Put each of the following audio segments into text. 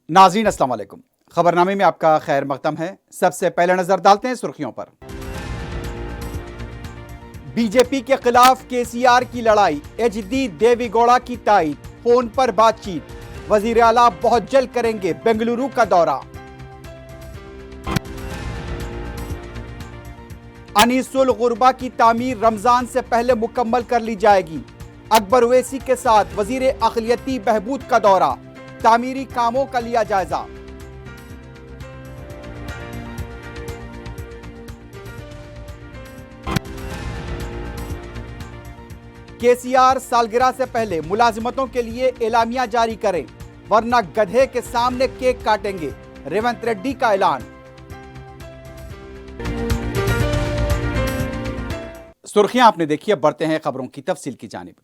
नाज़रीन अस्सलाम वालेकुम। खबरनामे में आपका खैर मकदम है। सबसे पहले नजर डालते हैं सुर्खियों पर। बीजेपी के खिलाफ केसीआर की लड़ाई, एचडी देवेगौड़ा की तायद, फोन पर बातचीत, वजीर आला बहुत जल्द करेंगे बेंगलुरु का दौरा। अनीसुल गुरबा की तामीर रमजान से पहले मुकम्मल कर ली जाएगी। अकबर ओवैसी के साथ वजीर अक़लियती बहबूद का दौरा, तामीरी कामों का लिया जायजा। केसीआर सालगिरह से पहले मुलाजिमतों के लिए एलामिया जारी करें, वरना गधे के सामने केक काटेंगे, रेवंत रेड्डी का ऐलान। सुर्खियां आपने देखी, अब बढ़ते हैं खबरों की तफसील की जानिब।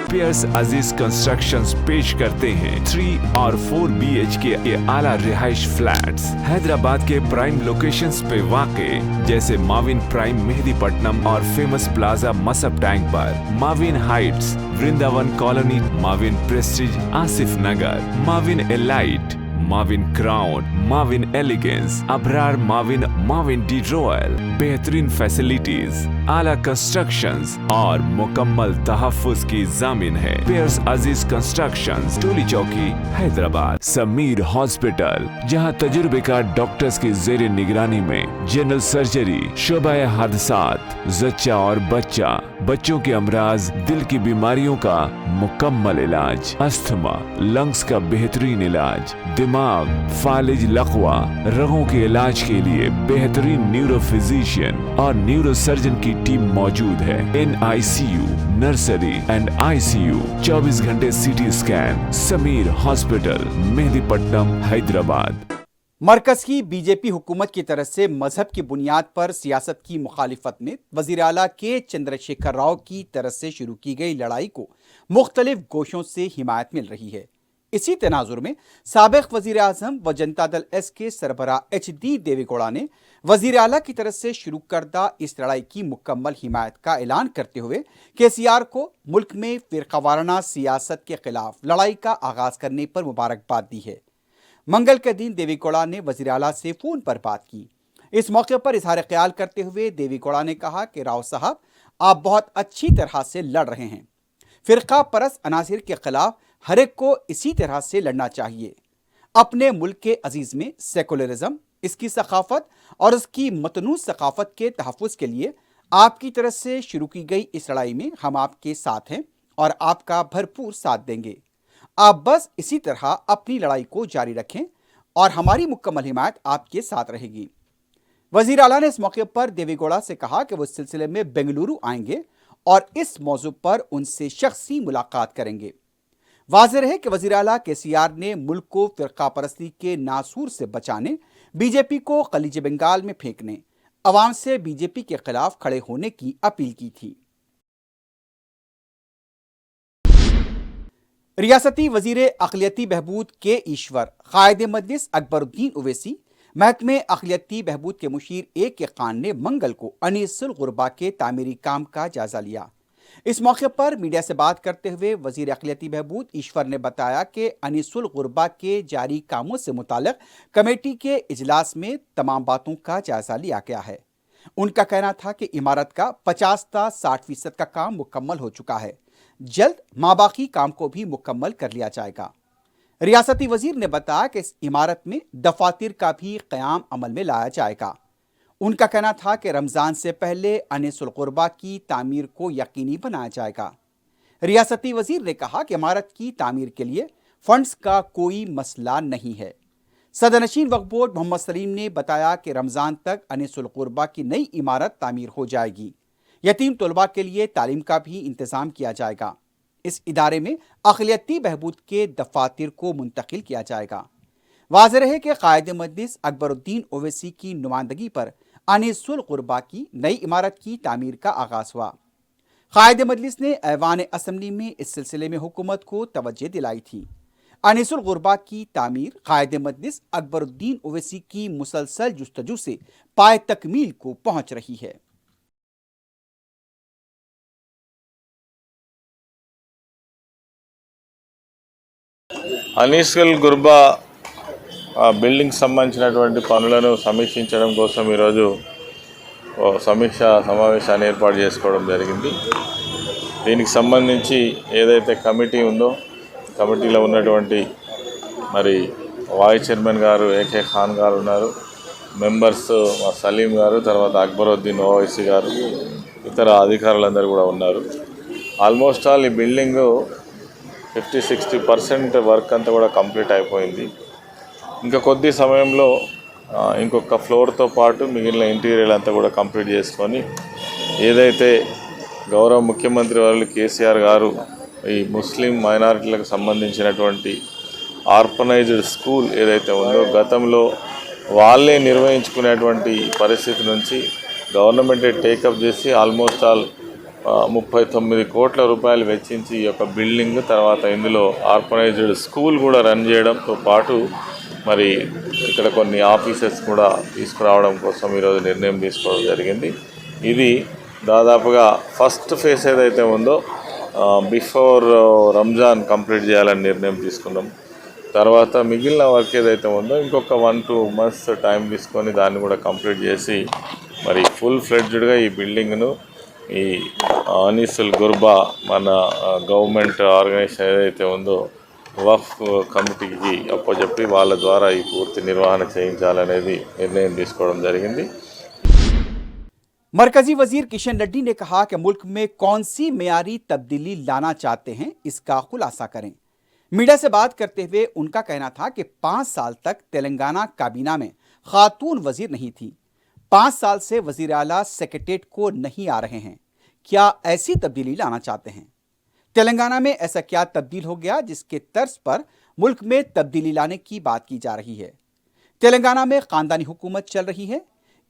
पियर्स अजीज कंस्ट्रक्शंस पेश करते हैं 3 और 4 BHK के आला रिहाइश फ्लैट्स हैदराबाद के प्राइम लोकेशंस पे वाक़े, जैसे माविन प्राइम मेहदीपट्टनम और फेमस प्लाजा मसब टैंक पर, Mavin heights Vrindavan colony, Mavin prestige Asif Nagar, Mavin elite, Mavin crown, Mavin elegance, Abrar Mavin, Mavin de royal, बेहतरीन फैसिलिटीज, आला कंस्ट्रक्शंस और मुकम्मल तहफ्फुज की जामिन है। पियर्स अजीज कंस्ट्रक्शंस, टोली चौकी, हैदराबाद। समीर हॉस्पिटल, जहां तजुर्बेकार डॉक्टर्स की जेर निगरानी में जनरल सर्जरी, शोबा हादसात, जच्चा और बच्चा, बच्चों के अमराज, दिल की बीमारियों का मुकम्मल इलाज, अस्थमा, लंग्स का बेहतरीन इलाज, दिमाग, फालिज, लकवा, रगों के इलाज के लिए बेहतरीन न्यूरो फिजिशियन और न्यूरो सर्जन की टीम मौजूद है। NICU, नर्सरी एंड ICU, 24 घंटे CT scan. Sameer hospital, Mehdipatnam, Hyderabad. मरकज की बीजेपी हुकूमत की तरफ से मजहब की बुनियाद पर सियासत की मुखालिफत में वजीर आला के चंद्रशेखर राव की तरफ से शुरू की गई लड़ाई को मुख्तलिफ गोशों से हिमायत मिल रही है। इसी तनाजुर में साबिक वजीर आजम व जनता दल एस के सरबरा HD देवेगौड़ा ने वजीर आला की तरफ से शुरू करदा इस लड़ाई की मुकम्मल हिमायत का ऐलान करते हुए केसीआर को मुल्क में फिरकावाराना सियासत के खिलाफ लड़ाई का आगाज करने पर मुबारकबाद दी है। मंगल के दिन देवेगौड़ा ने वजीर आला से फोन पर बात की। इस मौके पर इजहार ख्याल करते हुए देवेगौड़ा ने कहा कि राव साहब, आप बहुत अच्छी तरह से लड़ रहे हैं। फिरका परस्त अनासिर के खिलाफ हर एक को इसी तरह से लड़ना चाहिए। अपने मुल्क के अजीज में सेकुलरिज्म, इसकी सकाफत और उसकी मतनू सकाफत के तहफ़्फ़ुज़ के लिए आपकी तरफ से शुरू की गई इस लड़ाई में हम आपके साथ हैं और आपका भरपूर साथ देंगे। आप बस इसी तरह अपनी लड़ाई को जारी रखें और हमारी मुकम्मल हिमायत आपके साथ रहेगी। वजीर आला ने इस मौके पर देवेगौड़ा से कहा कि वो इस सिलसिले में बेंगलुरु आएंगे और इस मौजू पर उनसे शख्सी मुलाकात करेंगे। वाज़ेह है कि वजीर आला केसीआर ने मुल्क को फिरका परस्ती के नासूर से बचाने, बीजेपी को खलीज बंगाल में फेंकने, अवाम से बीजेपी के खिलाफ खड़े होने की अपील की थी। रियासती वजीर अक़लियती बहबूद के ईश्वर, कायद मजलिस अकबरुद्दीन ओवैसी, महकमे अक़लियती बहबूद के मुशीर AK खान ने मंगल को अनीसुल गुरबा के तामीरी काम का जायजा लिया। इस मौके पर मीडिया से बात करते हुए वजीर अक़लियती बहबूद ईश्वर ने बताया कि अनीसुल गुरबा के जारी कामों से मुताल्लिक़ कमेटी के इजलास में तमाम बातों का जायजा लिया गया है। उनका कहना था कि इमारत का 50-60% का काम मुकम्मल हो चुका है। जल्द माबाकी काम को भी मुकम्मल कर लिया जाएगा। रियासती वजीर ने बताया कि इस इमारत में दफातर का भी क़याम अमल में लाया जाएगा। उनका कहना था कि रमज़ान से पहले अनीसुल गुरबा की तामीर को यकीनी बनाया जाएगा। रियासती वजीर ने कहा कि इमारत की तामीर के लिए फंड्स का कोई मसला नहीं है। सदरनशीन वक्फ बोर्ड मोहम्मद सलीम ने बताया कि रमज़ान तक अनीसुल गुरबा की नई इमारत तामीर हो जाएगी। यतीम तलबा के लिए तालीम का भी इंतज़ाम किया जाएगा। इस इदारे में अक़लियती बहबूद के दफातर को मुंतकिल किया जाएगा। वाज़ेह है कि कायद मजलिस अकबरुद्दीन ओवैसी की नुमाइंदगी पर अनीसुल गुरबा की नई इमारत की तामीर का आगाज हुआ। कायद मजलिस ने ऐवान असम्बली में इस सिलसिले में हुकूमत को तवज्जो दिलाई थी। अनीसुल गुरबा की तामीर कायद मजलिस अकबरुद्दीन ओवैसी की मुसलसल जुस्तजू से पाए तकमील को पहुंच रही है। అనీస్కల్ గుర్బా బిల్డింగ్ సంబంధించినటువంటి పనులను సమీక్షించడం కోసం ఈరోజు సమీక్షా సమావేశాన్ని ఏర్పాటు చేసుకోవడం జరిగింది. దీనికి సంబంధించి ఏదైతే కమిటీ ఉందో కమిటీలో ఉన్నటువంటి మరి వైస్ చైర్మన్ గారు ఏకే ఖాన్ గారు ఉన్నారు, మెంబర్స్ మా సలీం గారు, తర్వాత అక్బరుద్దీన్ ఓవైసీ గారు, ఇతర అధికారులందరూ కూడా ఉన్నారు. ఆల్మోస్ట్ ఆల్ ఈ బిల్డింగు 50-60% వర్క్ అంతా కూడా కంప్లీట్ అయిపోయింది. ఇంకా కొద్ది సమయంలో ఇంకొక ఫ్లోర్తో పాటు మిగిలిన ఇంటీరియర్ అంతా కూడా కంప్లీట్ చేసుకొని ఏదైతే గౌరవ ముఖ్యమంత్రి వాళ్ళు కేసీఆర్ గారు ఈ ముస్లిం మైనారిటీలకు సంబంధించినటువంటి ఆర్ఫనైజ్డ్ స్కూల్ ఏదైతే ఉందో గతంలో వాళ్ళే నిర్వహించుకునేటువంటి పరిస్థితి నుంచి గవర్నమెంటే టేకప్ చేసి ఆల్మోస్ట్ ఆల్ 39 కోట్ల రూపాయలు వెచ్చించి ఈ యొక్క బిల్డింగ్, తర్వాత ఇందులో ఆర్ఫనైజ్డ్ స్కూల్ కూడా రన్ చేయడంతో పాటు మరి ఇక్కడ కొన్ని ఆఫీసెస్ కూడా తీసుకురావడం కోసం ఈరోజు నిర్ణయం తీసుకోవడం జరిగింది. ఇది దాదాపుగా ఫస్ట్ ఫేజ్ ఏదైతే ఉందో బిఫోర్ రంజాన్ కంప్లీట్ చేయాలని నిర్ణయం తీసుకున్నాం. తర్వాత మిగిలిన వర్క్ ఏదైతే ఉందో ఇంకొక 1-2 months టైం తీసుకొని దాన్ని కూడా కంప్లీట్ చేసి మరి ఫుల్ ఫ్లెడ్జ్డ్గా ఈ బిల్డింగ్ను ఈ అనీసుల్ గుర్బా మన గవర్నమెంట్ ఆర్గనైజేషన్ ఏదైతే ఉందో వక్ఫ్ కమిటీకి అప్పచెప్పి వాళ్ళ ద్వారా ఈ పూర్తి నిర్వహణ చేయించాలనేది నిర్ణయం తీసుకోవడం జరిగింది. मरकजी वजीर किशन रेड्डी ने कहा कि मुल्क में कौन सी मेयारी तब्दीली लाना चाहते हैं, इसका खुलासा करें। मीडिया से बात करते हुए उनका कहना था कि 5 साल तक तेलंगाना काबीना में खातून वजीर नहीं थी, 5 साल से वजीर आला सेक्रेटेरिएट को नहीं आ रहे हैं, क्या ऐसी तब्दीली लाना चाहते हैं? तेलंगाना में ऐसा क्या तब्दील हो गया जिसके तर्ज पर मुल्क में तब्दीली लाने की बात की जा रही है? तेलंगाना में खानदानी हुकूमत चल रही है,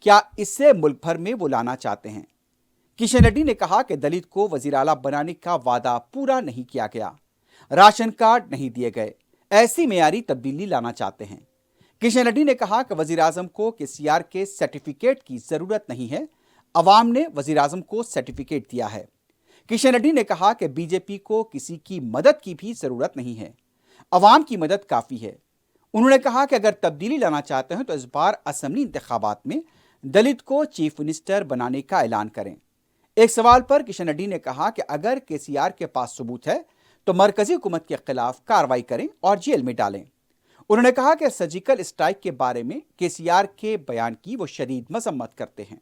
क्या इससे मुल्क भर में वो लाना चाहते हैं? किशन रेड्डी ने कहा कि दलित को वजीर आला बनाने का वादा पूरा नहीं किया गया, राशन कार्ड नहीं दिए गए, ऐसी मेयारी तब्दीली लाना चाहते हैं। किशन रेड्डी ने कहा कि वजीर आजम को केसीआर के सर्टिफिकेट की जरूरत नहीं है, अवाम ने वजीर आजम को सर्टिफिकेट दिया है। किशन रेड्डी ने कहा कि बीजेपी को किसी की मदद की भी जरूरत नहीं है, अवाम की मदद काफ़ी है। उन्होंने कहा कि अगर तब्दीली लाना चाहते हैं तो इस बार असम्बली इंतखाबात में दलित को चीफ मिनिस्टर बनाने का ऐलान करें। एक सवाल पर किशन रेड्डी ने कहा कि अगर केसीआर के पास सबूत है तो मरकजी हुकूमत के खिलाफ कार्रवाई करें और जेल में डालें। उन्होंने कहा कि सर्जिकल स्ट्राइक के बारे में केसीआर के बयान की वो शदीद मजम्मत करते हैं।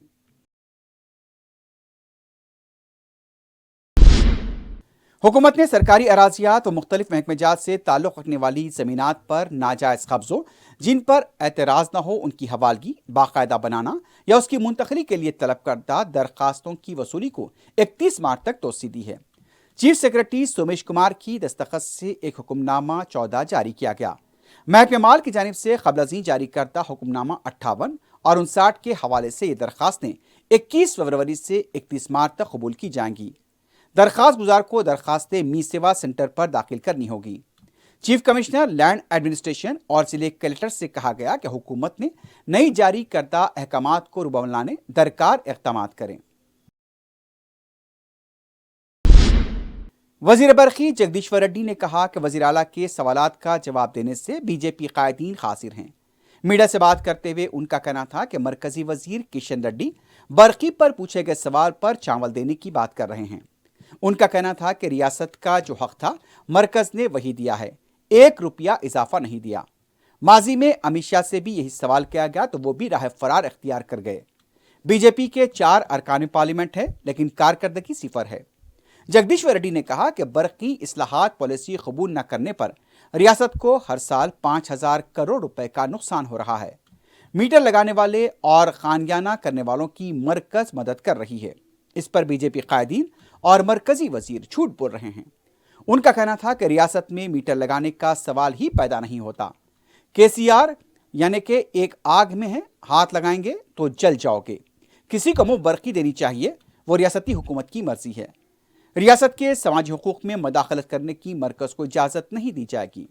हुकूमत ने सरकारी अराजियात और मुख्तलिफ महकमेजात से ताल्लुक़ रखने वाली ज़मीनात पर नाजायज़ कब्ज़ों जिन पर एतराज़ न हो उनकी हवालगी बाकायदा बनाना या उसकी मुंतकली के लिए तलब करदा दरख्वास्तों की वसूली को 31 मार्च तक तोसी दी है। चीफ सेक्रेटरी सोमेश कुमार की दस्तखत से एक हुक्मनामा 14 जारी किया गया। महकमे माल की जानिब से क़ब्ल-अज़ीं जारी करदा हुक्मनामा 58 और 59 के हवाले से ये दरख्वास्तें 21 फरवरी से 31 मार्च तक कबूल की जाएंगी। दरख्वास्त गुजार को दरख्वास्तें मी सेवा सेंटर पर दाखिल करनी होगी। चीफ कमिश्नर लैंड एडमिनिस्ट्रेशन और जिले कलेक्टर से कहा गया कि हुकूमत ने नई जारी करदा अहकामात को रूबन लाने दरकार इक़दामात करें। वजीर बरखी जगदीश्वर रेड्डी ने कहा कि वजीर आला के सवालात का जवाब देने से बीजेपी कायदीन खासिर हैं। मीडिया से बात करते हुए उनका कहना था कि मरकजी वजीर किशन रेड्डी बरखी पर पूछे गए सवाल पर चावल देने की बात कर रहे हैं। उनका कहना था कि रियासत का जो हक था मरकज ने वही दिया है, 1 रुपया इजाफा नहीं दिया। माजी में अमित शाह से भी यही सवाल किया गया तो वो भी राह फरार इख्तियार कर गए। बीजेपी के 4 अरकान पार्लियामेंट है लेकिन कारकर्दगी सिफर है। जगदीश्वर रेड्डी ने कहा कि बरकी इस्लाहात पॉलिसी कबूल न करने पर रियासत को हर साल 5,000 करोड़ रुपए का नुकसान हो रहा है। मीटर लगाने वाले और खानगियाना करने वालों की मरकज मदद कर रही है। इस पर बीजेपी कायदीन और मरकजी वजीर झूठ बोल रहे हैं। उनका कहना था कि रियासत में मीटर लगाने का सवाल ही पैदा नहीं होता। केसीआर यानी कि एक आग में है, हाथ लगाएंगे तो जल जाओगे। किसी को मुंह बरकी देनी चाहिए, वो रियासती हुकूमत की मर्जी है। रियासत के समाजी हुकूक में मदाखलत करने की मरकज को इजाजत नहीं दी जाएगी।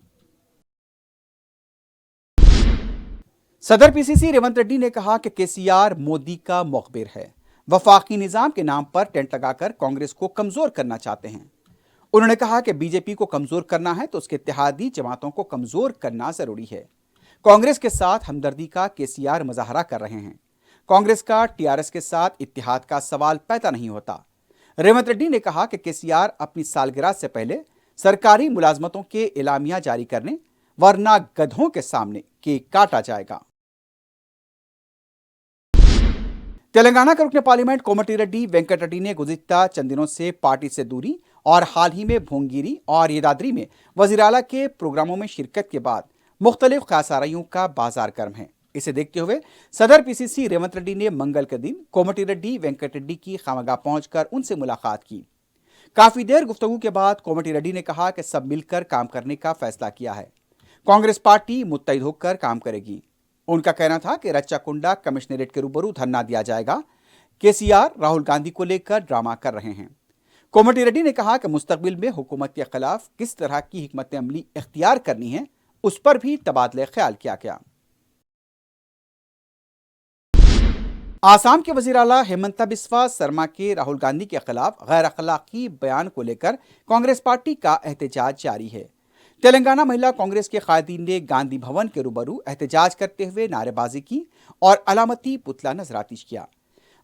सदर पीसीसी रेवंत रेड्डी ने कहा कि केसीआर मोदी का मुखबिर है, वफाकी निज़ाम के नाम पर टेंट लगाकर कांग्रेस को कमज़ोर करना चाहते हैं। उन्होंने कहा कि बीजेपी को कमजोर करना है तो उसके इत्तेहादी जमातों को कमजोर करना जरूरी है। कांग्रेस के साथ हमदर्दी का केसीआर मुजाहरा कर रहे हैं। कांग्रेस का टीआरएस के साथ इत्तेहाद का सवाल पैदा नहीं होता। रेवंत रेड्डी ने कहा कि केसीआर अपनी सालगिरह से पहले सरकारी मुलाजमतों के एलामिया जारी करने, वरना गधों के सामने केक काटा जाएगा। तेलंगाना के रुकने पार्लियामेंट कोमटिरेड्डी वेंकट रेड्डी ने गुज़िश्ता चंद दिनों से पार्टी से दूरी और हाल ही में भोंगिरी और येदाद्री में वज़ीर आला के प्रोग्रामों में शिरकत के बाद मुख्तलिफ ख़ासाराइयों का बाजार गर्म है। इसे देखते हुए सदर पीसीसी रेवंत रेड्डी ने मंगल के दिन कोमटिरेड्डी वेंकट रेड्डी की खामगाह पहुंचकर उनसे मुलाकात की। काफ़ी देर गुफ्तगू के बाद कोमटिरेड्डी ने कहा कि सब मिलकर काम करने का फैसला किया है। कांग्रेस पार्टी मुत्तहिद होकर काम करेगी। उनका कहना था कि रच्चाकुंडा कमिश्नरेट के रूबरू धरना दिया जाएगा। केसीआर राहुल गांधी को लेकर ड्रामा कर रहे हैं। कोमटिरेड्डी ने कहा कि मुस्तकबिल में हुकूमत के खिलाफ किस तरह की हिकमत अमली इख्तियार करनी है, उस पर भी तबादले ख्याल किया गया। आसाम के वज़ीर आला हेमंता बिस्वा शर्मा के राहुल गांधी के खिलाफ गैर अखलाकी बयान को लेकर कांग्रेस पार्टी का एहतजाज जारी है। तेलंगाना महिला कांग्रेस के कायदीन ने गांधी भवन के रूबरू एहतजाज करते हुए नारेबाजी की और अलामती पुतला नजरातिश किया।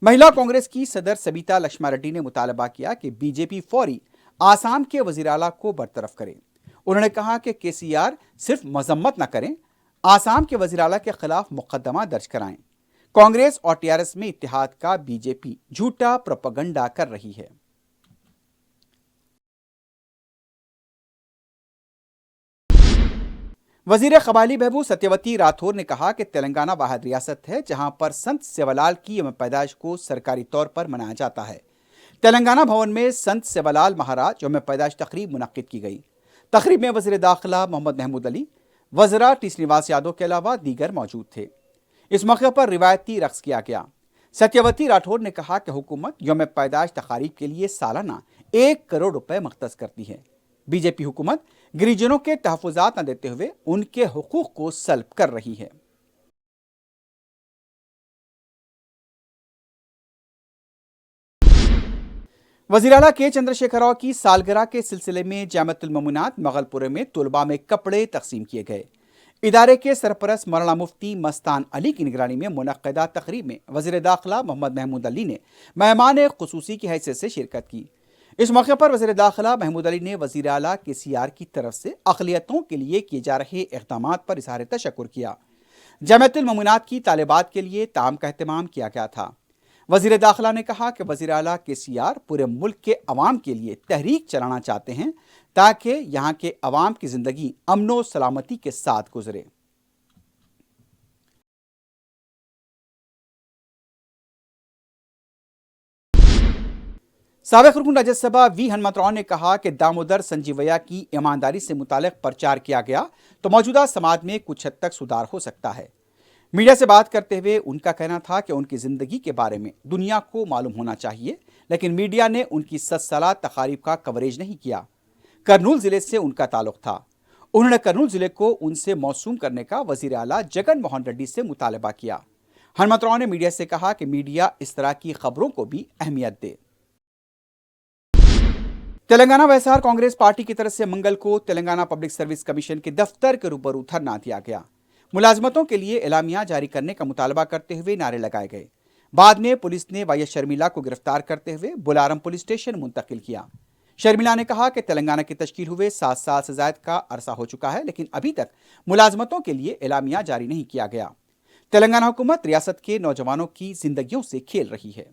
महिला कांग्रेस की सदर सबिता लक्ष्मा रेड्डी ने मुतालबा किया कि बीजेपी फौरी आसाम के वज़ीर आला को बरतरफ करे। उन्होंने कहा कि केसीआर सिर्फ मजम्मत न करें, आसाम के वज़ीर आला के खिलाफ मुकदमा दर्ज कराएं। कांग्रेस और टीआरएस में इत्तेहाद का बीजेपी झूठा प्रोपेगेंडा कर रही है। वजीर कबायली बहबूद सत्यवती राठौर ने कहा कि तेलंगाना वाहिद रियासत है जहां पर संत सेवालाल की यौम पैदाइश को सरकारी तौर पर मनाया जाता है। तेलंगाना भवन में संत सेवालाल महाराज यौम पैदाइश तकरीब मुनक्किद की गई। तकरीब में वज़ीर दाखिला मोहम्मद महमूद अली, वज़रा टी श्रीनिवास यादव के अलावा दीगर मौजूद थे। इस मौके पर रिवायती रक्स किया गया। सत्यवती राठौर ने कहा कि हुकूमत यौम पैदाइश तकारीब के लिए सालाना 1 करोड़ रुपए मख्तस करती है। बीजेपी हुकूमत गिरिजनों के तहफ़्फ़ुज़ात न देते हुए उनके हुकूक को सल्ब कर रही है। वज़ीर आला के चंद्रशेखर राव की सालगिरह के सिलसिले में जामिअतुल मौमुनात मगलपुरे में तुलबा में कपड़े तकसीम किए गए। इदारे के सरपरस्त मौलाना मुफ्ती मस्तान अली की निगरानी में मुनक्किदा तकरीब में वज़ीर दाखिला मोहम्मद महमूद अली ने मेहमान ख़ुसूसी की हैसियत से शिरकत की। इस मौके पर वज़ीर दाखिला महमूद अली ने वज़ीर आला केसीआर की तरफ से अक़लियतों के लिए किए जा रहे इक़दामात पर इज़हार तशक्कुर किया। जामिअतुल मौमुनात की तालिबात के लिए ताम का एहतमाम किया गया था। वज़ीर दाखिला ने कहा कि वज़ीर आला केसीआर पूरे मुल्क के अवाम के लिए तहरीक चलाना चाहते हैं ताकि यहाँ के अवाम की ज़िंदगी अमन सलामती के साथ गुजरे। साबिक़ रुकन राज्यसभा वी हनुमंतराव ने कहा कि दामोदर संजीवैया की ईमानदारी से मुतालिक प्रचार किया गया तो मौजूदा समाज में कुछ हद तक सुधार हो सकता है। मीडिया से बात करते हुए उनका कहना था कि उनकी ज़िंदगी के बारे में दुनिया को मालूम होना चाहिए, लेकिन मीडिया ने उनकी सत्सला तकारीब का कवरेज नहीं किया। करनूल ज़िले से उनका ताल्लुक़ था। उन्होंने करनूल ज़िले को उनसे मौसूम करने का वज़ीर आला जगन मोहन रेड्डी से मुतालबा किया। हनुमंतराव ने मीडिया से कहा कि मीडिया इस तरह की खबरों को भी अहमियत दे। तेलंगाना वैएसआर कांग्रेस पार्टी की तरफ से मंगल को तेलंगाना पब्लिक सर्विस कमीशन के दफ्तर के रूबरू धरना दिया गया। मुलाजमतों के लिए एलामिया जारी करने का मुतालबा करते हुए नारे लगाए गए। बाद में पुलिस ने वाईएस शर्मिला को गिरफ्तार करते हुए बुलारम पुलिस स्टेशन मुंतकिल किया। शर्मिला ने कहा कि तेलंगाना की तश्कील हुए 7 साल से ज़ायद का अरसा हो चुका है, लेकिन अभी तक मुलाजमतों के लिए एलामिया जारी नहीं किया गया। तेलंगाना हुकूमत रियासत के नौजवानों की जिंदगियों से खेल रही है।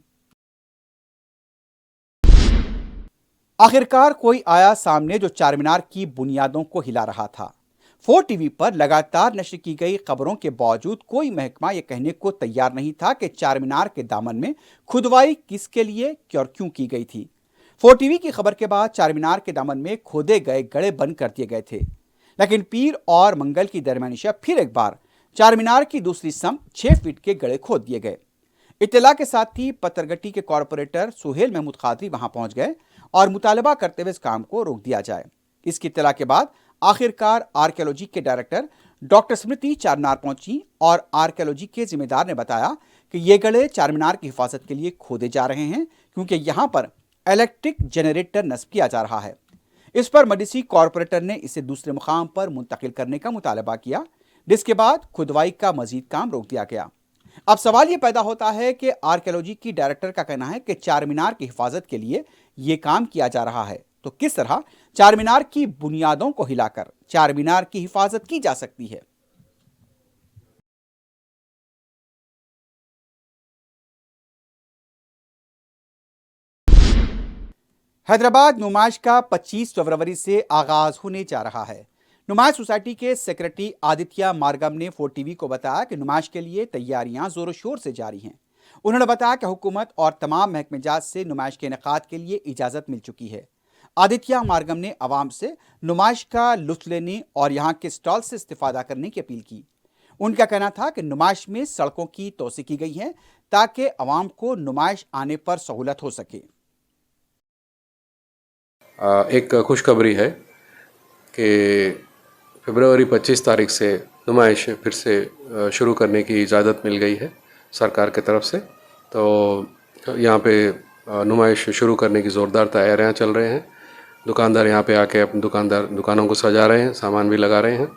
आखिरकार कोई आया सामने जो चार मीनार की बुनियादों को हिला रहा था। 4 टीवी पर लगातार नश्र की गई खबरों के बावजूद कोई महकमा यह कहने को तैयार नहीं था कि चार मीनार के दामन में खुदवाई किसके लिए और क्यों की गई थी। 4 टीवी की खबर के बाद चार मीनार के दामन में खोदे गए गड़े बंद कर दिए गए थे, लेकिन पीर और मंगल की दरमियानी शब फिर एक बार चार मीनार की दूसरी सम 6 फीट के गड़े खोद दिए गए। इत्तला के साथ ही पत्थरगट्टी के कॉरपोरेटर सुहेल महमूद खादरी वहां पहुंच गए और मुतालबा करते हुए इस काम को रोक दिया जाए। इसकी इत्तला के बाद आखिरकार आर्कियोलॉजी के डायरेक्टर डॉक्टर स्मृति चारमीनार पहुंची और आर्कियोलॉजी के जिम्मेदार ने बताया कि ये गड़े चार मीनार की हिफाजत के लिए खोदे जा रहे हैं, क्योंकि यहाँ पर इलेक्ट्रिक जनरेटर नस्ब किया जा रहा है। इस पर मजलिसी कॉरपोरेटर ने इसे दूसरे मुकाम पर मुंतकिल करने का मुतालबा किया, जिसके बाद खुदवाई का मजीद काम रोक दिया गया। अब सवाल ये पैदा होता है कि आर्कियोलॉजी की डायरेक्टर का कहना है कि चार मीनार की हिफाजत के लिए ये काम किया जा रहा है, तो किस तरह चार मीनार की बुनियादों को हिलाकर चार मीनार की हिफाजत की जा सकती है? हैदराबाद नुमाइश का 25 फरवरी से आगाज होने जा रहा है। नुमाइश सोसाइटी के सेक्रेटरी आदित्य मार्गम ने 4TV को बताया कि नुमाइश के लिए तैयारियां जोरों शोर से जारी हैं। उन्होंने बताया कि हुकूमत और तमाम महकमे जात से नुमाइश के इनेकाद के लिए इजाज़त मिल चुकी है। आदित्य मार्गम ने आवाम से नुमाइश का लुत्फ लेने और यहाँ के स्टॉल से इस्तेफादा करने की अपील की। उनका कहना था कि नुमाइश में सड़कों की तोसी की गई है ताकि आवाम को नुमाइश आने पर सहूलत हो सके। एक खुशखबरी है कि फरवरी 25 तारीख से नुमाइश फिर से शुरू करने की इजाज़त मिल गई है सरकार की तरफ से। तो यहाँ पे नुमाइश शुरू करने की ज़ोरदार तैयारियाँ चल रहे हैं। दुकानदार यहाँ पे आके अपनी दुकानों को सजा रहे हैं, सामान भी लगा रहे हैं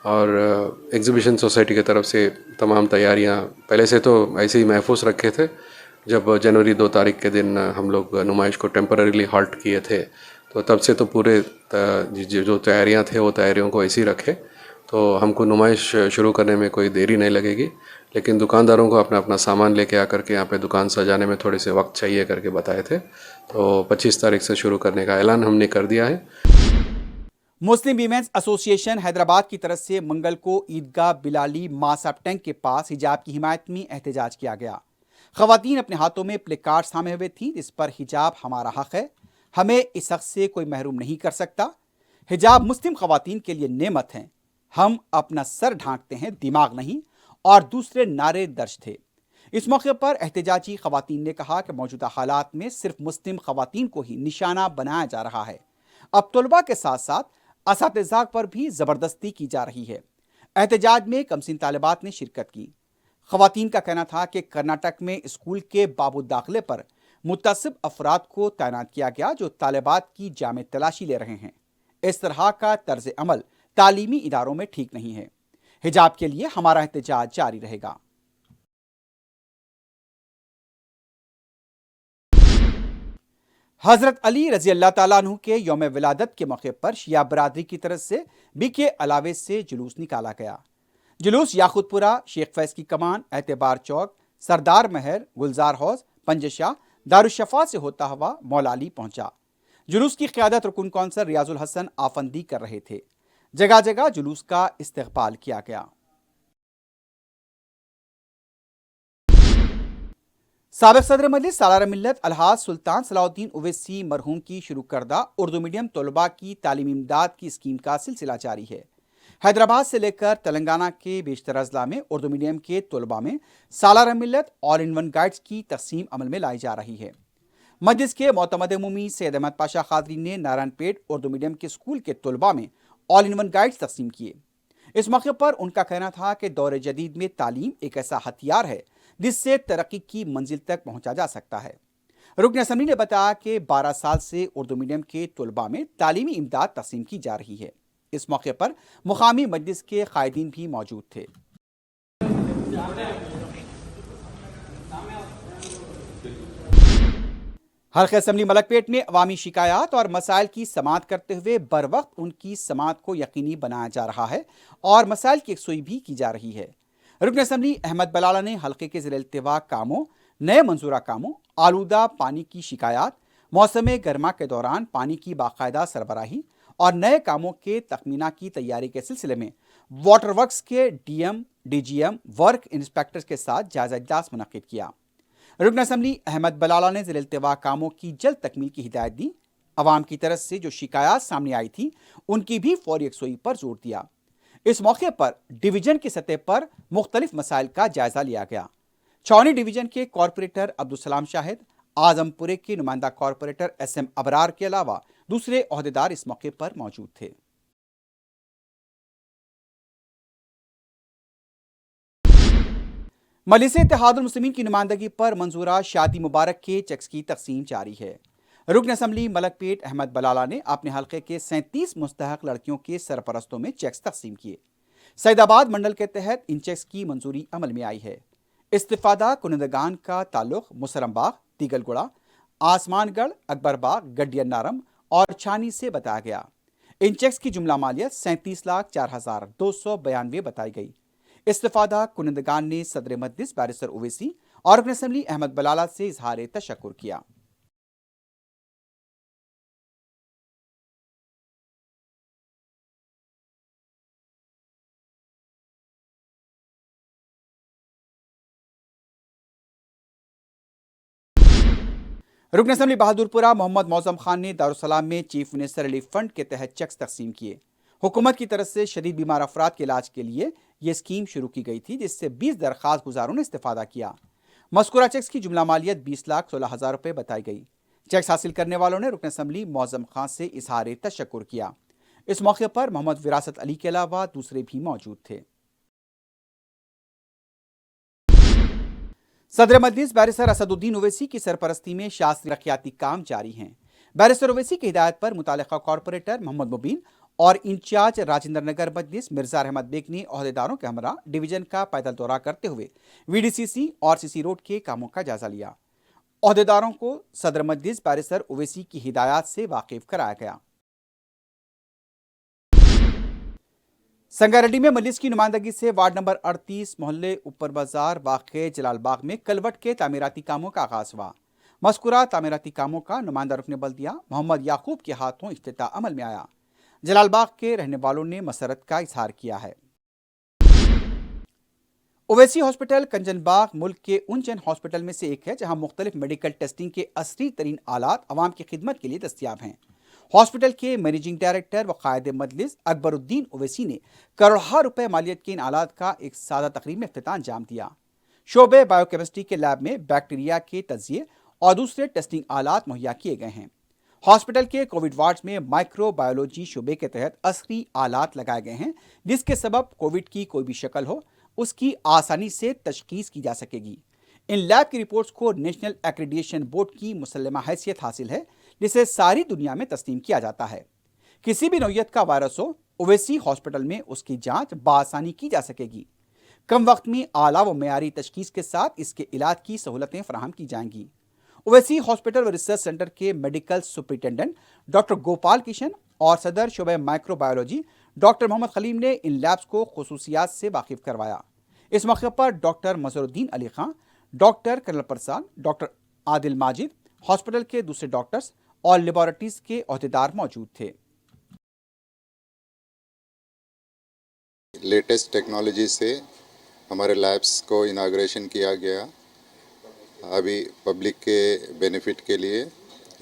और एग्जीबिशन सोसाइटी की तरफ से तमाम तैयारियाँ पहले से तो ऐसे ही महफूज रखे थे। जब जनवरी 2 तारीख के दिन हम लोग नुमाइश को टेम्पररीली हाल्ट किए थे, तो तब से तो पूरे जो तैयारियां थे वो तैयारियों को ऐसे ही रखे। तो हमको नुमाइश शुरू करने में कोई देरी नहीं लगेगी, लेकिन दुकानदारों को अपना अपना सामान लेके आकर के यहाँ पे दुकान सजाने में थोड़े से वक्त चाहिए करके बताए थे। तो 25 तारीख से शुरू करने का ऐलान हमने कर दिया है। मुस्लिम वीमेंस एसोसिएशन हैदराबाद की तरफ से मंगल को ईदगाह बिलाली मासाब टैंक के पास हिजाब की हिमायत में एहतजाज किया गया। खवातीन अपने हाथों में प्ले कार्ड थामे हुए थी, जिस पर हिजाब हमारा हक है, हमें इस हक से कोई महरूम नहीं कर सकता, हिजाब मुस्लिम खवातीन के लिए नेमत हैं, हम अपना सर ढांकते हैं, दिमाग नहीं, और दूसरे नारे दर्ज थे। इस मौके पर एहतजाजी खवातीन ने कहा कि मौजूदा हालात में सिर्फ मुस्लिम खवातीन को ही निशाना बनाया जा रहा है। अब तलबा के साथ साथ असातिज़ा पर भी ज़बरदस्ती की जा रही है। एहतजाज में कमसिन तालिबात ने शिरकत की। खवातीन का कहना था कि कर्नाटक में स्कूल के बाबू दाखिले पर मुतसिब अफराद को तैनात किया गया जो तालिबात की जामे तलाशी ले रहे हैं। इस तरह का तर्ज अमल तालीमी इदारों में ठीक नहीं है। हिजाब के लिए हमारा एहतजाज जारी रहेगा। हजरत अली रजी अल्लाह ताला अन्हु के यौम विलादत के मौके पर शिया बरादरी की तरफ से बीके अलावे से जुलूस निकाला गया। जुलूस याकुतपुरा, शेख फैज की कमान, एतबार चौक, सरदार महर, गुलजार हौज, पंजशाह, दारुशफा से होता हुआ मौला अली पहुंचा। जुलूस की क़यादत रुकन कौंसल रियाजुल हसन आफंदी कर रहे थे। जगह जगह जुलूस का इस्तकबाल किया गया। साबिक़ सदर मजलिस सालार मिल्लत अलहाज सुल्तान सलाउद्दीन ओवैसी मरहूम की शुरू करदा उर्दू मीडियम तलबा की तालीमी इमदाद की स्कीम का सिलसिला जारी है। हैदराबाद से लेकर तेलंगाना के बेशतर अजला में उर्दू मीडियम के तलबा में सालार मिल्लत ऑल इन वन गाइड्स की तकसीम अमल में लाई जा रही है। मजलिस के मोतमद उमूमी सैयद अहमद पाशा खादरी ने नारायणपेट उर्दू मीडियम के स्कूल के तलबा में ऑल इन वन गाइड्स तकसीम किए। इस मौके पर उनका कहना था कि दौर जदीद में तालीम एक ऐसा हथियार है जिससे तरक्की की मंजिल तक पहुंचा जा सकता है। रुकन असम्बली ने बताया कि 12 साल से उर्दू मीडियम के तलबा में तालीमी इमदाद तकसीम की जा रही है। इस मौके पर मुकामी मजलिस के कायदीन भी मौजूद थे। हल्के असम्बली मलकपेट में अवामी शिकायत और मसाइल की समाअत करते हुए बर वक्त उनकी समाअत को यकीनी बनाया जा रहा है और मसाइल की यकसुई भी की जा रही है। रुकन असम्बली अहमद बलाला ने हल्के के ज़िले इल्तिवा कामों, नए मंजूरा कामों, आलूदा पानी की शिकायत, मौसम गर्मा के दौरान पानी की बाकायदा सरबराही और नए कामों के तखमीना की तैयारी के सिलसिले में वाटर वर्क्स के डीएम, डीजीएम, वर्क इंस्पेक्टर्स के साथ जायजा इजलास मुनक्किद किया। रुकन असम्बली अहमद बलाला ने ज़िले इल्तिवा कामों की जल्द तकमील की हिदायत दी। अवाम की तरफ से जो शिकायत सामने आई थी उनकी भी फौरी यकसुई पर जोर दिया। इस मौके पर डिवीजन की सतह पर मुख्तलिफ मसाइल का जायजा लिया गया। छावनी डिवीजन के कॉरपोरेटर अब्दुलसलाम शाहिद, आजमपुरे के नुमाइंदा कॉरपोरेटर SM अबरार के अलावा दूसरे ओहदेदार इस मौके पर मौजूद थे। मजलिस इत्तेहादुल मुस्लिमीन की नुमाइंदगी पर मंजूरा शादी मुबारक के चेक्स की तकसीम जारी है। रुकन असम्बली मलकपेट अहमद बलाला ने अपने हल्के के 37 मुस्तहक लड़कियों के सरपरस्तों में चेक्स तकसीम किए। सैदाबाद मंडल के तहत इन चेक्स की मंजूरी अमल में आई है। इस्तिफादा कुनंदगान का ताल्लुक मुसरमबाग, तीगलगुड़ा, आसमानगढ़, अकबरबाग, गड्डियनारम और छानी से बताया गया। इन चेक्स की जुमला मालियत 37,04,292 बताई गई। इस्तिफादा कुनंदगान ने सदर मजलिस बैरिस्टर ओवैसी और रुकन असम्बली अहमद बलाला से इजहार तशक्कुर किया। रुकन असम्बली बहादुरपुरा मोहम्मद मौजम खान ने दारुसलाम में चीफ मिनिस्टर रिलीफ फंड के तहत चेक्स तकसीम किए। हुकूमत की तरफ से शदीद बीमार अफराद के इलाज के लिए यह स्कीम शुरू की गई थी, जिससे 20 दरख्वास्त गुजारों ने इस्तेफादा किया। मस्कुरा चेक्स की जुमला मालियत 20,16,000 रुपये बताई गई। चेक्स हासिल करने वालों ने रुकन असम्बली मौजम खान से इजहार तशक्कुर किया। इस मौके पर मोहम्मद विरासत अली के अलावा दूसरे भी मौजूद थे। सदर मजलिस बैरिस्टर असदुद्दीन ओवैसी की सरपरस्ती में शास्त्रीय तरक्याती काम जारी हैं। बैरिस्टर ओवैसी की हिदायत पर मुतालिका कॉरपोरेटर मोहम्मद मुबीन और इंचार्ज राजेंद्र नगर मजलिस मिर्जा अहमद बेग ने अहदेदारों के हमरा डिवीजन का पैदल दौरा करते हुए वीडीसीसी और सीसी रोड के कामों का जायजा लिया। अहदेदारों को सदर मजलिस बैरिस्टर ओवैसी की हिदायत से वाकिफ कराया गया। संगारेड्डी में मजलिस की नुमाइंदगी से वार्ड नंबर 38 मोहल्ले ऊपर बाजार वाक़े जलालबाग में कलवट के तामीराती कामों का आगाज हुआ। मस्कुरा तामीराती कामों का नुमाइंदा रुकन बल्दिया मोहम्मद याकूब के हाथों इफ्तिताह अमल में आया। जलालबाग के रहने वालों ने मसरत का इजहार किया है। ओवैसी हॉस्पिटल कंजनबाग मुल्क के उन चंद हॉस्पिटल में से एक है जहां मुख्तलिफ मेडिकल टेस्टिंग के असली तरीन आलात अवाम की खिदमत के लिए दस्तियाब हैं। हॉस्पिटल के मैनेजिंग डायरेक्टर व कायद मजलिस अकबरुद्दीन ओवैसी ने करोड़ों रुपए मालियत के इन आलात का एक सादा तकरीब में इफ्तिताह अंजाम दिया। शोबे बायोकेमिस्ट्री के लैब में बैक्टीरिया के तजिए और दूसरे टेस्टिंग आलात मुहैया किए गए हैं। हॉस्पिटल के कोविड वार्ड्स में माइक्रोबायोलॉजी शोबे के तहत असली आलात लगाए गए हैं, जिसके सबब कोविड की कोई भी शक्ल हो उसकी आसानी से तशखीस की जा सकेगी। इन लैब की रिपोर्ट्स को नेशनल एक्रेडिटेशन बोर्ड की मुसल्लमा हैसियत हासिल है, जिसे सारी दुनिया में तस्लीम किया जाता है। किसी भी नौयत का वायरस हो, ओवैसी हॉस्पिटल में उसकी जांच बआसानी की जा सकेगी। कम वक्त में आला व मयारी तशखीस के साथ इसके इलाज की सहूलतें फराहम की जाएंगी। ओवैसी हॉस्पिटल व रिसर्च सेंटर के medical superintendent doctor Gopal Kishan और सदर शोबे माइक्रोबायोलॉजी डॉक्टर मोहम्मद खलीम ने इन लैब्स को खुसूसियात से वाकिफ करवाया। इस मौके पर डॉक्टर मजहरुद्दीन अली खां, डॉक्टर कर्नल प्रसाद, डॉक्टर आदिल माजिद, हॉस्पिटल के दूसरे डॉक्टर्स और लेबोरेटरीज के अहदेदार मौजूद थे। लेटेस्ट टेक्नोलॉजी से हमारे लैब्स को इनाग्रेशन किया गया अभी पब्लिक के बेनिफिट के लिए।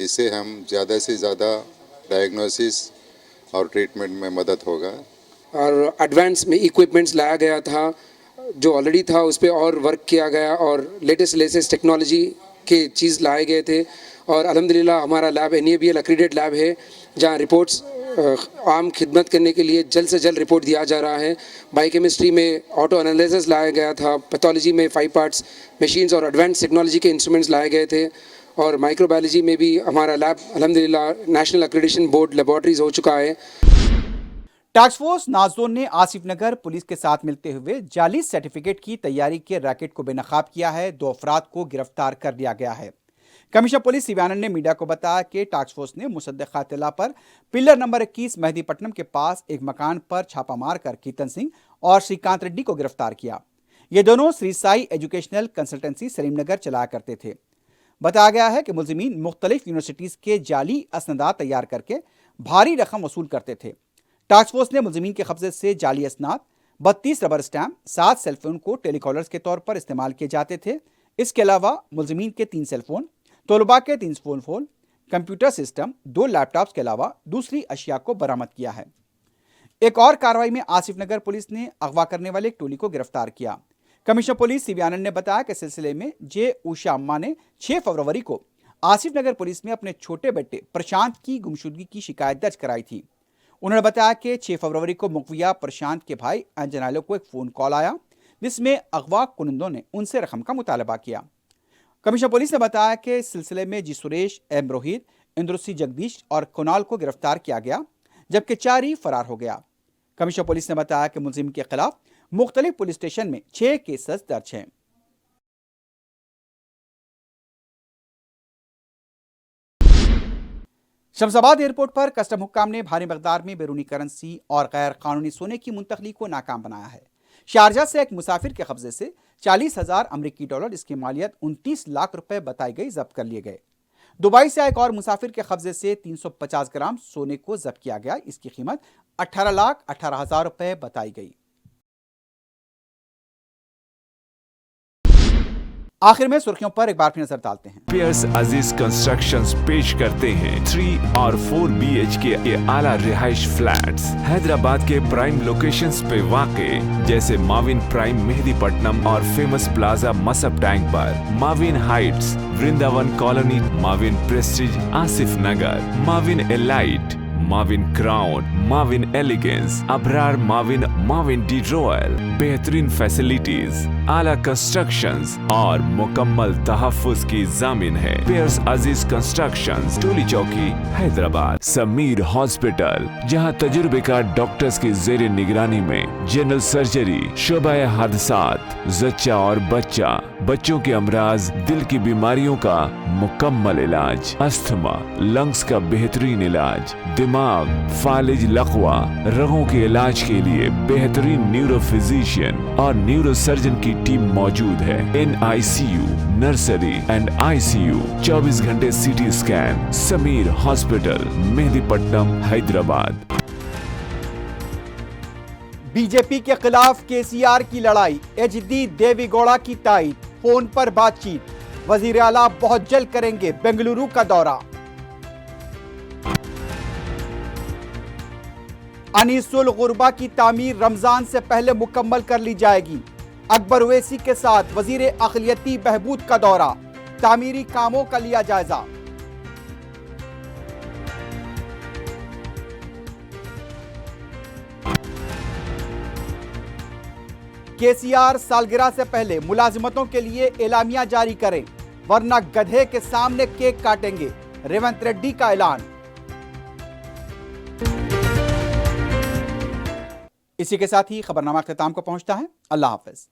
इससे हम ज़्यादा से ज़्यादा डायग्नोसिस और ट्रीटमेंट में मदद होगा। और एडवांस में इक्विपमेंट्स लाया गया था, जो ऑलरेडी था उस पर और वर्क किया गया और लेटेस्ट टेक्नोलॉजी के चीज़ लाए गए थे। और अल्हम्दुलिल्लाह हमारा लैब NABL एक्रीडेट लैब है, जहाँ रिपोर्ट्स आम खिदमत करने के लिए जल्द से जल्द रिपोर्ट दिया जा रहा है। बायोकेमिस्ट्री में ऑटो एनालिसिस लाया गया था, पैथोलॉजी में 5 पार्ट्स मशीन्स और एडवांस टेक्नोलॉजी के इंस्ट्रूमेंट्स लाए गए थे। और माइक्रोबायोलॉजी में भी हमारा लैब अल्हम्दुलिल्लाह नेशनल एक्रेडिटेशन बोर्ड लेबॉर्ट्रीज हो चुका है। टास्क फोर्स नाजोन ने आसिफ नगर पुलिस के साथ मिलते हुए जाली सर्टिफिकेट की तैयारी के रैकेट को बेनकाब किया है। 2 अफराद को गिरफ्तार कर लिया गया है। कमिश्नर पुलिस सिवानंद ने मीडिया को बताया कि टास्क फोर्स ने मुसद्दक़ इत्तला पर पिलर नंबर 21 मेहदीपट्टनम के पास एक मकान पर छापा मारकर कीर्तन सिंह और श्रीकांत रेड्डी को गिरफ्तार किया। ये दोनों श्री साई एजुकेशनल कंसल्टेंसी सलीमनगर चलाया करते थे। बताया गया है कि मुलजिमीन मुख्तलिफ यूनिवर्सिटीज़ के जाली असनदात तैयार करके भारी रकम वसूल करते थे। टास्क फोर्स ने मुलजिमीन के कब्जे से जाली असनाद, 32 रबर स्टैम्प, 7 सेलफोन को टेलीकॉलर्स के तौर पर इस्तेमाल किए जाते थे। इसके अलावा मुलजिमीन के 3 सेलफोन, तलबा के 3 फोन, कंप्यूटर सिस्टम, 2 लैपटॉप्स के अलावा दूसरी अशिया को बरामद किया है। एक और कार्रवाई में आसिफ नगर पुलिस ने अगवा करने वाले एक टोली को गिरफ्तार किया। कमिश्नर पुलिस सीबी आनंद ने बताया कि सिलसिले में जे उषा अम्मा ने 6 फरवरी को आसिफ नगर पुलिस में अपने छोटे बेटे प्रशांत की गुमशुदगी की शिकायत दर्ज कराई थी। उन्होंने बताया कि 6 फरवरी को मुखविया प्रशांत के भाई अंजनालो को एक फ़ोन कॉल आया, जिसमें अगवा कुनंदों ने उनसे रकम का मुतालबा किया। कमिश्नर पुलिस ने बताया कि इस सिलसिले में जी सुरेश, एम रोहित, इंद्रुसी जगदीश और कुणाल को गिरफ्तार किया गया, जबकि 4 ही फरार हो गया। कमिश्नर पुलिस ने बताया कि मुलजिम के खिलाफ मुख्तलिफ पुलिस स्टेशन में 6 केसेस दर्ज हैं। शमशाबाद एयरपोर्ट पर कस्टम हुक्काम ने भारी मकदार में बैरूनी करेंसी और गैर कानूनी सोने की मुंतकली को नाकाम बनाया है। शारजा से एक मुसाफिर के कब्जे से 40,000 अमरीकी डॉलर, इसकी मालियत 29 लाख रुपए बताई गई, जब्त कर लिए गए। दुबई से एक और मुसाफिर के कब्जे से 350 ग्राम सोने को जब्त किया गया, इसकी कीमत 18,18,000 रुपए बताई गई। आखिर में सुर्खियों पर एक बार फिर नजर डालते हैं। पियर्स अजीज कंस्ट्रक्शंस पेश करते हैं 3 और 4 BHK के आला रिहाइश फ्लैट्स हैदराबाद के प्राइम लोकेशंस पे वाक़े, जैसे माविन प्राइम मेहदीपट्टनम और फेमस प्लाजा मसब टैंक पर, Mavin heights Vrindavan colony, Mavin prestige Asif Nagar, Mavin elite, Mavin crown, Mavin elegance, Abrar Mavin, Mavin de royal, बेहतरीन फैसिलिटीज, आला कंस्ट्रक्शंस और मुकम्मल तहफ्फुज की जामिन है। पियर्स अजीज कंस्ट्रक्शंस, टोली चौकी, हैदराबाद। समीर हॉस्पिटल, जहां तजुर्बेकार डॉक्टर्स की जेर निगरानी में जनरल सर्जरी, शोबा हादसात, जच्चा और बच्चा, बच्चों के अमराज, दिल की बीमारियों का मुकम्मल इलाज, अस्थमा, लंग्स का बेहतरीन इलाज, दिमाग, फालिज, लकवा, रगों के इलाज के लिए बेहतरीन न्यूरो फिजिशियन और न्यूरो सर्जन की टीम मौजूद है। NICU, नर्सरी एंड ICU, 24 घंटे CT scan. Sameer hospital, Mehdipatnam, Hyderabad. BJP के खिलाफ KCR की लड़ाई, HD देवीगौड़ा की ताईद, फोन पर बातचीत, वजीर आला बहुत जल्द करेंगे बेंगलुरु का दौरा। अनीसुल गुरबा की तामीर रमजान से पहले मुकम्मल कर ली जाएगी। अकबर ओवैसी के साथ वजीर अक़लियती बहबूद का दौरा, तामीरी कामों का लिया जायजा। KCR सालगिरह से पहले मुलाजिमतों के लिए एलामिया जारी करें, वरना गधे के सामने केक काटेंगे, रेवंत रेड्डी का ऐलान। इसी के साथ ही खबरनामा अख्ताम को पहुंचता है। अल्लाह हाफ़िज़।